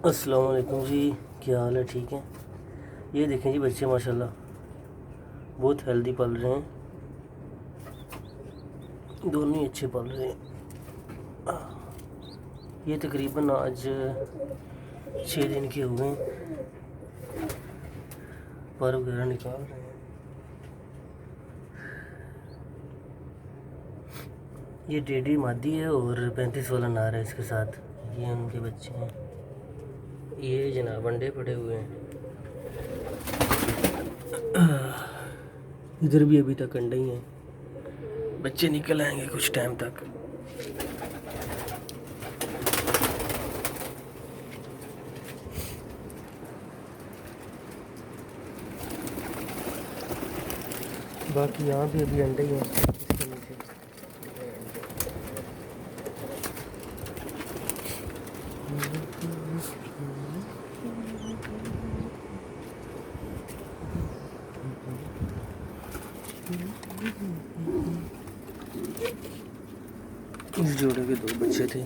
अस्सलाम वालेकुम जी, क्या हाल है? ठीक है। ये देखें जी बच्चे माशाल्लाह बहुत हेल्दी पल रहे हैं, दोनों ही अच्छे पल रहे हैं। ये तकरीबन आज 6 दिन के हुए हैं, पर वगैरह निकाल रहे हैं। ये डेडी मादी है और 35 वाला नार है इसके साथ। ये उनके बच्चे हैं। ये जनाब अंडे पड़े हुए हैं। इधर भी अभी तक अंडे ही हैं, बच्चे निकल आएंगे कुछ टाइम तक। बाकी यहाँ भी अभी अंडे ही हैं इसके नीचे। इस जोड़े के 2 बच्चे थे।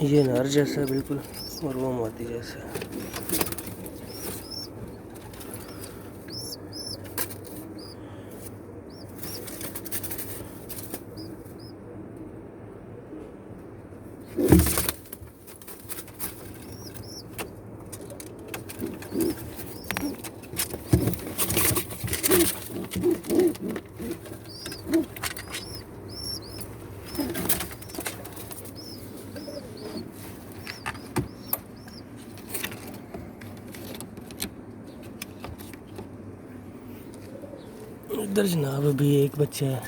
ये नर जैसा है बिल्कुल और वो मादी जैसा है। इधर जनाब अभी एक बच्चा है,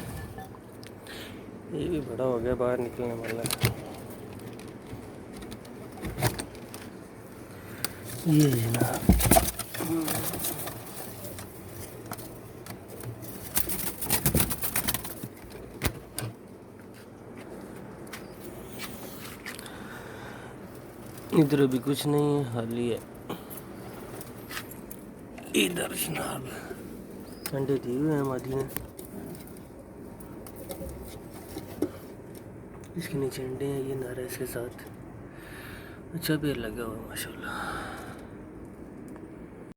ये भी बड़ा हो गया, बाहर निकलने वाला है। ये जनाब इधर अभी कुछ नहीं है, खाली है। इधर जनाब अंडे दिए हुए हैं मादी ने, इसके नीचे अंडे हैं। ये नारा इसके साथ अच्छा पेड़ लगा हुआ है माशाल्लाह।